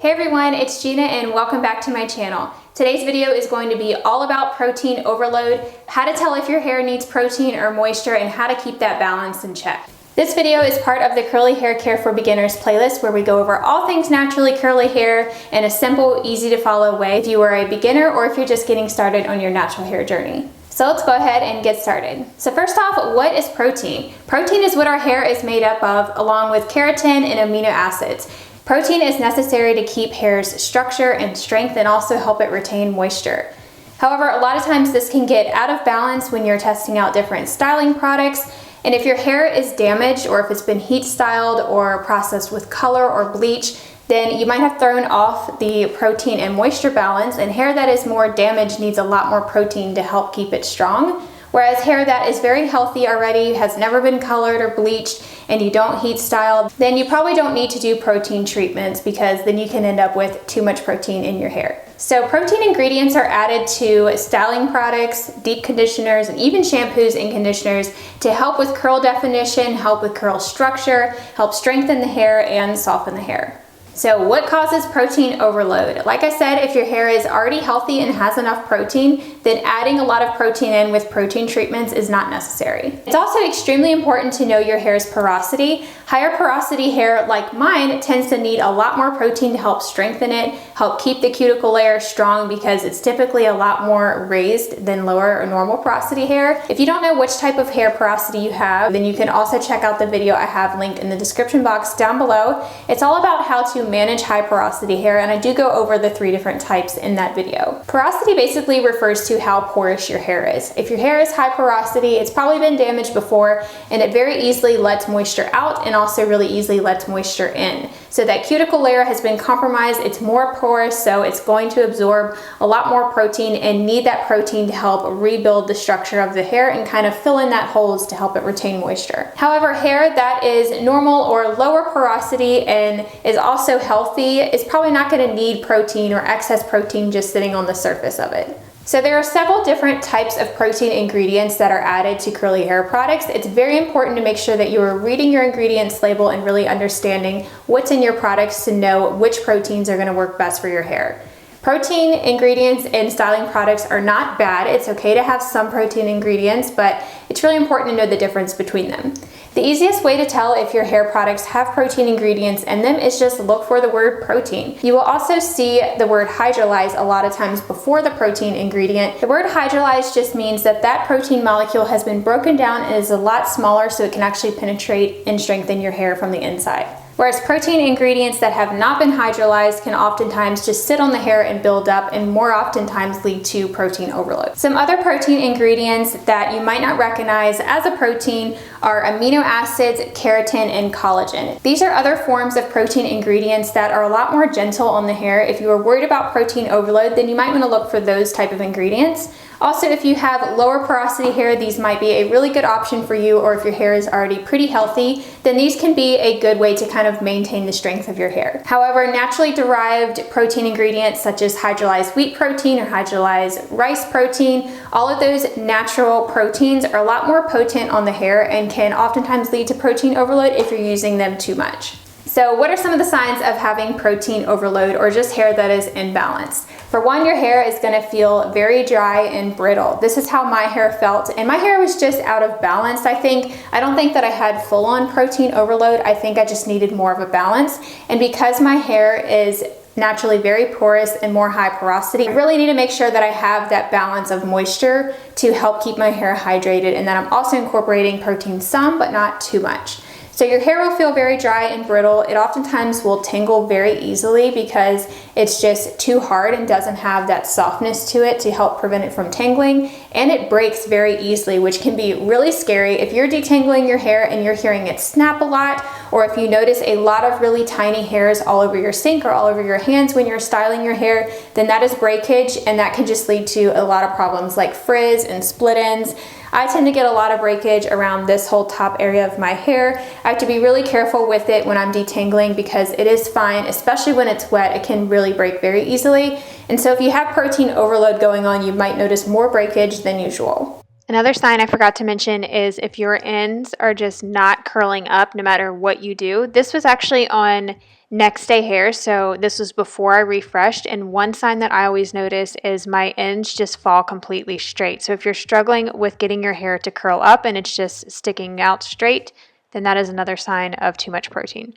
Hey everyone, it's Gina and welcome back to my channel. Today's video is going to be all about protein overload, how to tell if your hair needs protein or moisture, and how to keep that balance in check. This video is part of the Curly Hair Care for Beginners playlist where we go over all things naturally curly hair in a simple, easy to follow way if you are a beginner or if you're just getting started on your natural hair journey. So let's go ahead and get started. So first off, what is protein? Protein is what our hair is made up of, along with keratin and amino acids. Protein is necessary to keep hair's structure and strength and also help it retain moisture. However, a lot of times this can get out of balance when you're testing out different styling products. And if your hair is damaged or if it's been heat styled or processed with color or bleach, then you might have thrown off the protein and moisture balance, and hair that is more damaged needs a lot more protein to help keep it strong. Whereas hair that is very healthy already, has never been colored or bleached, and you don't heat style, then you probably don't need to do protein treatments because then you can end up with too much protein in your hair. So protein ingredients are added to styling products, deep conditioners, and even shampoos and conditioners to help with curl definition, help with curl structure, help strengthen the hair, and soften the hair. So what causes protein overload? Like I said, if your hair is already healthy and has enough protein, then adding a lot of protein in with protein treatments is not necessary. It's also extremely important to know your hair's porosity. Higher porosity hair like mine tends to need a lot more protein to help strengthen it, help keep the cuticle layer strong because it's typically a lot more raised than lower or normal porosity hair. If you don't know which type of hair porosity you have, then you can also check out the video I have linked in the description box down below. It's all about how to manage high porosity hair, and I do go over the 3 different types in that video. Porosity basically refers to how porous your hair is. If your hair is high porosity, it's probably been damaged before, and it very easily lets moisture out and also really easily lets moisture in. So that cuticle layer has been compromised, it's more porous, so it's going to absorb a lot more protein and need that protein to help rebuild the structure of the hair and kind of fill in that holes to help it retain moisture. However, hair that is normal or lower porosity and is also healthy is probably not going to need protein or excess protein just sitting on the surface of it. So there are several different types of protein ingredients that are added to curly hair products. It's very important to make sure that you are reading your ingredients label and really understanding what's in your products to know which proteins are going to work best for your hair. Protein ingredients in styling products are not bad. It's okay to have some protein ingredients, but it's really important to know the difference between them. The easiest way to tell if your hair products have protein ingredients in them is just look for the word protein. You will also see the word hydrolyze a lot of times before the protein ingredient. The word hydrolyze just means that that protein molecule has been broken down and is a lot smaller so it can actually penetrate and strengthen your hair from the inside. Whereas protein ingredients that have not been hydrolyzed can oftentimes just sit on the hair and build up and more oftentimes lead to protein overload. Some other protein ingredients that you might not recognize as a protein are amino acids, keratin, and collagen. These are other forms of protein ingredients that are a lot more gentle on the hair. If you are worried about protein overload, then you might want to look for those type of ingredients. Also, if you have lower porosity hair, these might be a really good option for you, or if your hair is already pretty healthy, then these can be a good way to kind of maintain the strength of your hair. However, naturally derived protein ingredients such as hydrolyzed wheat protein or hydrolyzed rice protein, all of those natural proteins are a lot more potent on the hair and can oftentimes lead to protein overload if you're using them too much. So what are some of the signs of having protein overload or just hair that is imbalanced? For one, your hair is going to feel very dry and brittle. This is how my hair felt, and my hair was just out of balance, I think. I don't think that I had full-on protein overload. I think I just needed more of a balance. And because my hair is naturally very porous and more high porosity, I really need to make sure that I have that balance of moisture to help keep my hair hydrated, and that I'm also incorporating protein some, but not too much. So your hair will feel very dry and brittle. It oftentimes will tingle very easily because it's just too hard and doesn't have that softness to it to help prevent it from tangling. And it breaks very easily, which can be really scary. If you're detangling your hair and you're hearing it snap a lot, or if you notice a lot of really tiny hairs all over your sink or all over your hands when you're styling your hair, then that is breakage, and that can just lead to a lot of problems like frizz and split ends. I tend to get a lot of breakage around this whole top area of my hair. I have to be really careful with it when I'm detangling because it is fine, especially when it's wet. It can really break very easily. And so if you have protein overload going on, you might notice more breakage than usual. Another sign I forgot to mention is if your ends are just not curling up no matter what you do. This was actually on next day hair. So this was before I refreshed, and one sign that I always notice is my ends just fall completely straight. So if you're struggling with getting your hair to curl up and it's just sticking out straight, then that is another sign of too much protein.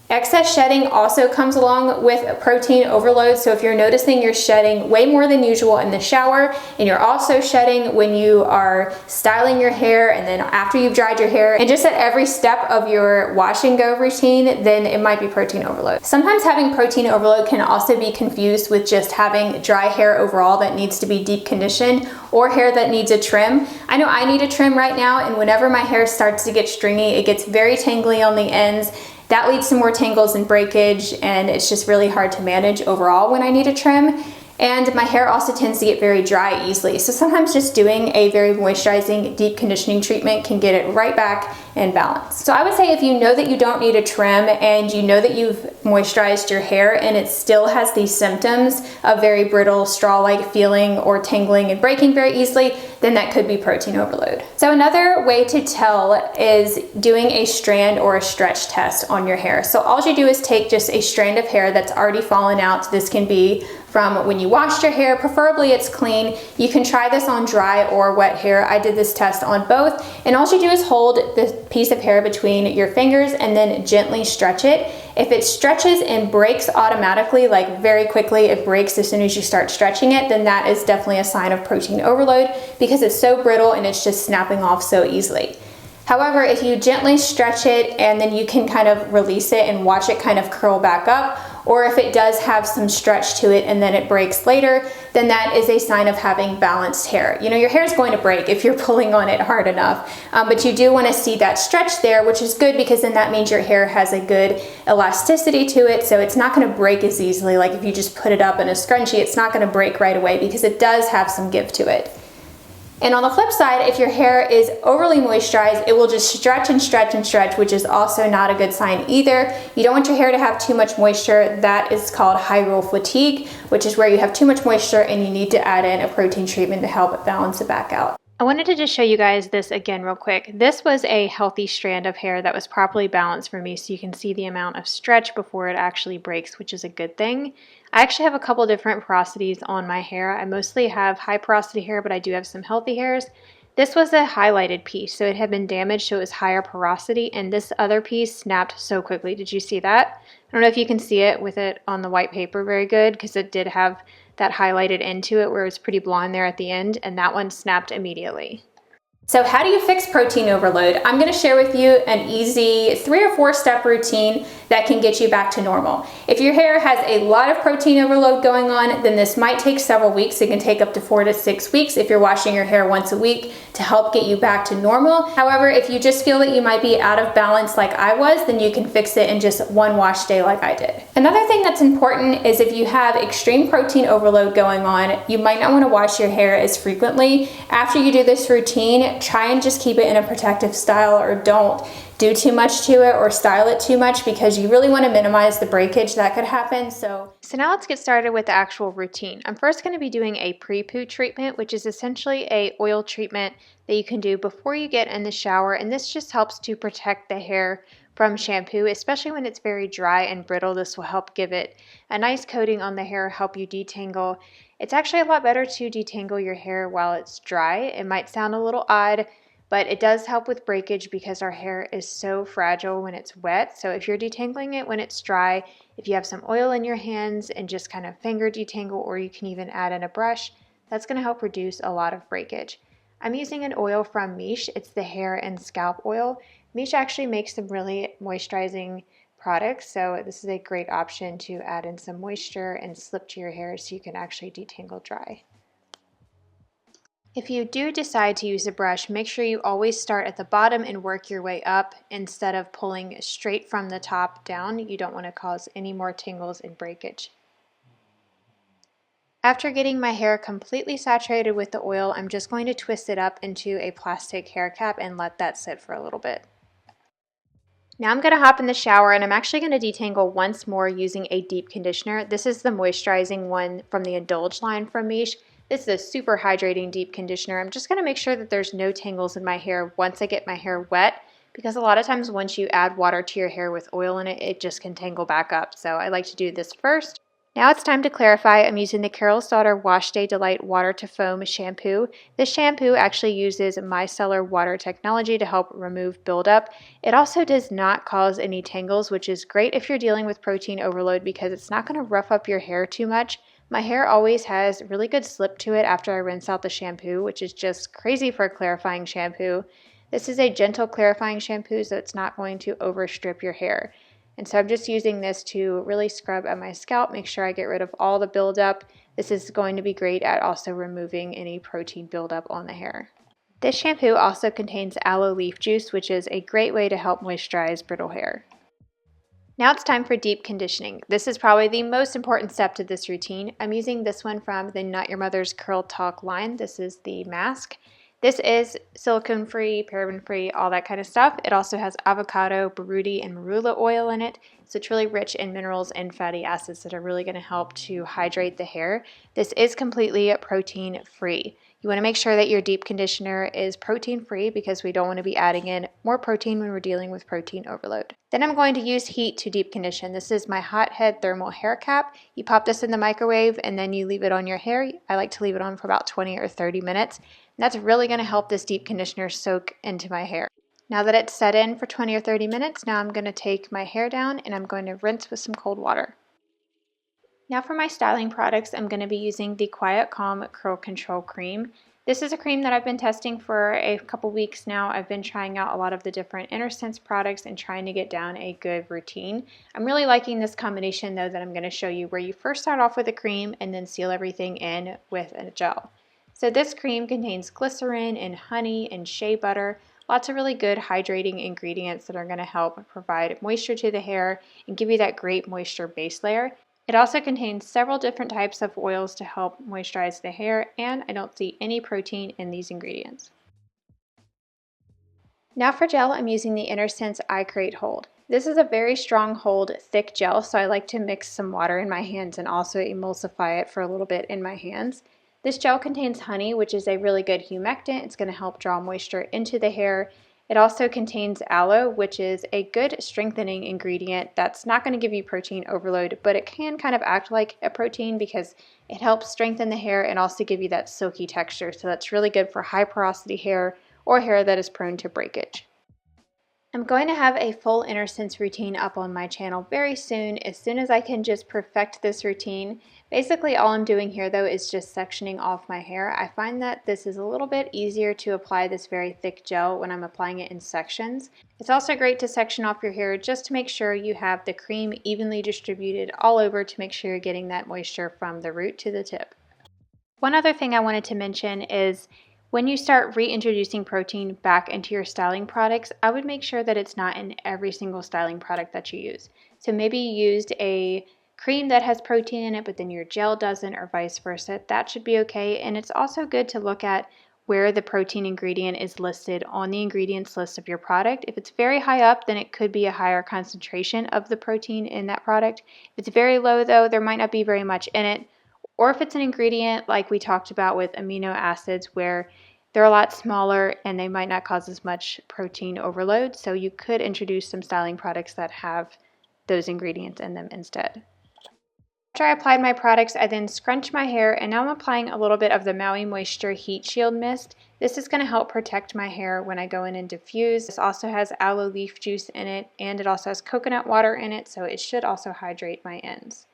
Excess shedding also comes along with protein overload. So if you're noticing you're shedding way more than usual in the shower, and you're also shedding when you are styling your hair and then after you've dried your hair, and just at every step of your wash and go routine, then it might be protein overload. Sometimes having protein overload can also be confused with just having dry hair overall that needs to be deep conditioned, or hair that needs a trim. I know I need a trim right now, and whenever my hair starts to get stringy, it gets very tangly on the ends. That leads to more tangles and breakage, and it's just really hard to manage overall when I need a trim. And my hair also tends to get very dry easily. So sometimes just doing a very moisturizing deep conditioning treatment can get it right back in balance. So I would say if you know that you don't need a trim and you know that you've moisturized your hair and it still has these symptoms of very brittle straw-like feeling or tangling and breaking very easily, then that could be protein overload. So another way to tell is doing a strand or a stretch test on your hair. So all you do is take just a strand of hair that's already fallen out. This can be from when you washed your hair, preferably it's clean. You can try this on dry or wet hair. I did this test on both, and all you do is hold the piece of hair between your fingers and then gently stretch it. If it stretches and breaks automatically, like very quickly, it breaks as soon as you start stretching it, then that is definitely a sign of protein overload because it's so brittle and it's just snapping off so easily. However, if you gently stretch it and then you can kind of release it and watch it kind of curl back up, or if it does have some stretch to it and then it breaks later, then that is a sign of having balanced hair. You know, your hair is going to break if you're pulling on it hard enough, but you do want to see that stretch there, which is good because then that means your hair has a good elasticity to it, so it's not going to break as easily. Like if you just put it up in a scrunchie, it's not going to break right away because it does have some give to it. And on the flip side, if your hair is overly moisturized, it will just stretch and stretch and stretch, which is also not a good sign either. You don't want your hair to have too much moisture. That is called hydral fatigue, which is where you have too much moisture and you need to add in a protein treatment to help balance it back out. I wanted to just show you guys this again real quick. This was a healthy strand of hair that was properly balanced for me, so you can see the amount of stretch before it actually breaks, which is a good thing. I actually have a couple different porosities on my hair. I mostly have high porosity hair, but I do have some healthy hairs. This was a highlighted piece, so it had been damaged, so it was higher porosity, and this other piece snapped so quickly. Did you see that? I don't know if you can see it with it on the white paper very good, because it did have that highlighted into it where it was pretty blonde there at the end, and that one snapped immediately. So how do you fix protein overload? I'm going to share with you an easy 3 or 4 step routine that can get you back to normal. If your hair has a lot of protein overload going on, then this might take several weeks. It can take up to 4 to 6 weeks if you're washing your hair once a week to help get you back to normal. However, if you just feel that you might be out of balance like I was, then you can fix it in just one wash day like I did. Another thing that's important is if you have extreme protein overload going on, you might not want to wash your hair as frequently. After you do this routine, try and just keep it in a protective style, or don't do too much to it or style it too much, because you really want to minimize the breakage that could happen. So now let's get started with the actual routine. I'm first going to be doing a pre-poo treatment, which is essentially a oil treatment that you can do before you get in the shower, and this just helps to protect the hair from shampoo, especially when it's very dry and brittle. This will help give it a nice coating on the hair, help you detangle. It's actually a lot better to detangle your hair while it's dry. It might sound a little odd, but it does help with breakage because our hair is so fragile when it's wet. So if you're detangling it when it's dry, if you have some oil in your hands and just kind of finger detangle, or you can even add in a brush, that's going to help reduce a lot of breakage. I'm using an oil from Miche. It's the hair and scalp oil. Miche actually makes some really moisturizing products, so this is a great option to add in some moisture and slip to your hair so you can actually detangle dry. If you do decide to use a brush, make sure you always start at the bottom and work your way up instead of pulling straight from the top down. You don't want to cause any more tangles and breakage. After getting my hair completely saturated with the oil, I'm just going to twist it up into a plastic hair cap and let that sit for a little bit. Now I'm going to hop in the shower, and I'm actually going to detangle once more using a deep conditioner. This is the moisturizing one from the Indulge line from Miche. This is a super hydrating deep conditioner. I'm just going to make sure that there's no tangles in my hair once I get my hair wet because a lot of times once you add water to your hair with oil in it, it just can tangle back up. So I like to do this first. Now it's time to clarify. I'm using the Carol's Daughter Wash Day Delight Water to Foam shampoo. This shampoo actually uses micellar water technology to help remove buildup. It also does not cause any tangles, which is great if you're dealing with protein overload because it's not going to rough up your hair too much. My hair always has really good slip to it after I rinse out the shampoo, which is just crazy for a clarifying shampoo. This is a gentle clarifying shampoo, so it's not going to overstrip your hair. And so I'm just using this to really scrub at my scalp, make sure I get rid of all the buildup. This is going to be great at also removing any protein buildup on the hair. This shampoo also contains aloe leaf juice, which is a great way to help moisturize brittle hair. Now it's time for deep conditioning. This is probably the most important step to this routine. I'm using this one from the Not Your Mother's Curl Talk line. This is the mask. This is silicone-free, paraben-free, all that kind of stuff. It also has avocado, berudi, and marula oil in it. So it's really rich in minerals and fatty acids that are really going to help to hydrate the hair. This is completely protein-free. You want to make sure that your deep conditioner is protein-free because we don't want to be adding in more protein when we're dealing with protein overload. Then I'm going to use heat to deep condition. This is my Hot Head Thermal Hair Cap. You pop this in the microwave and then you leave it on your hair. I like to leave it on for about 20 or 30 minutes. And that's really going to help this deep conditioner soak into my hair. Now that it's set in for 20 or 30 minutes, now I'm going to take my hair down and I'm going to rinse with some cold water. Now for my styling products, I'm going to be using the Quiet Calm Curl Control Cream. This is a cream that I've been testing for a couple weeks now. I've been trying out a lot of the different InnerSense products and trying to get down a good routine. I'm really liking this combination though that I'm going to show you, where you first start off with a cream and then seal everything in with a gel. So this cream contains glycerin and honey and shea butter, lots of really good hydrating ingredients that are going to help provide moisture to the hair and give you that great moisture base layer. It also contains several different types of oils to help moisturize the hair, and I don't see any protein in these ingredients. Now for gel, I'm using the InnerSense Eye Create Hold. This is a very strong hold, thick gel, so I like to mix some water in my hands and also emulsify it for a little bit in my hands. This gel contains honey, which is a really good humectant. It's going to help draw moisture into the hair. It also contains aloe, which is a good strengthening ingredient that's not going to give you protein overload, but it can kind of act like a protein because it helps strengthen the hair and also give you that silky texture. So that's really good for high porosity hair or hair that is prone to breakage. I'm going to have a full InnerSense routine up on my channel very soon as I can just perfect this routine. Basically all I'm doing here though is just sectioning off my hair. I find that this is a little bit easier to apply this very thick gel when I'm applying it in sections. It's also great to section off your hair just to make sure you have the cream evenly distributed all over to make sure you're getting that moisture from the root to the tip. One other thing I wanted to mention is when you start reintroducing protein back into your styling products, I would make sure that it's not in every single styling product that you use. So maybe you used a cream that has protein in it, but then your gel doesn't, or vice versa. That should be okay. And it's also good to look at where the protein ingredient is listed on the ingredients list of your product. If it's very high up, then it could be a higher concentration of the protein in that product. If it's very low though, there might not be very much in it. Or if it's an ingredient like we talked about with amino acids where they're a lot smaller and they might not cause as much protein overload. So you could introduce some styling products that have those ingredients in them instead. After I applied my products, I then scrunched my hair and now I'm applying a little bit of the Maui Moisture Heat Shield Mist. This is going to help protect my hair when I go in and diffuse. This also has aloe leaf juice in it and it also has coconut water in it, so it should also hydrate my ends.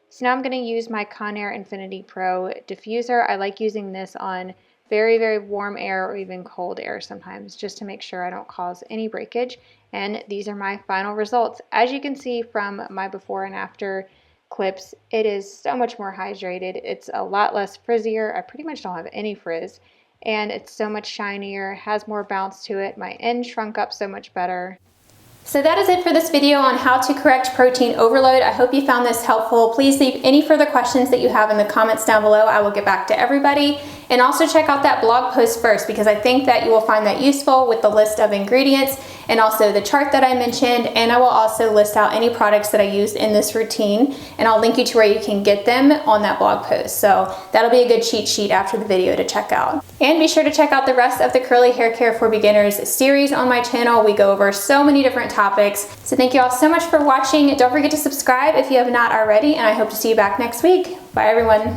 So now I'm going to use my Conair Infinity Pro diffuser. I like using this on very, very warm air or even cold air sometimes just to make sure I don't cause any breakage. And these are my final results. As you can see from my before and after clips, it is so much more hydrated. It's a lot less frizzier. I pretty much don't have any frizz. And it's so much shinier, has more bounce to it. My end shrunk up so much better. So that is it for this video on how to correct protein overload. I hope you found this helpful. Please leave any further questions that you have in the comments down below. I will get back to everybody. And also check out that blog post first, because I think that you will find that useful with the list of ingredients and also the chart that I mentioned. And I will also list out any products that I used in this routine, and I'll link you to where you can get them on that blog post. So that'll be a good cheat sheet after the video to check out. And be sure to check out the rest of the Curly Hair Care for Beginners series on my channel. We go over so many different topics. So thank you all so much for watching. Don't forget to subscribe if you have not already, and I hope to see you back next week. Bye everyone.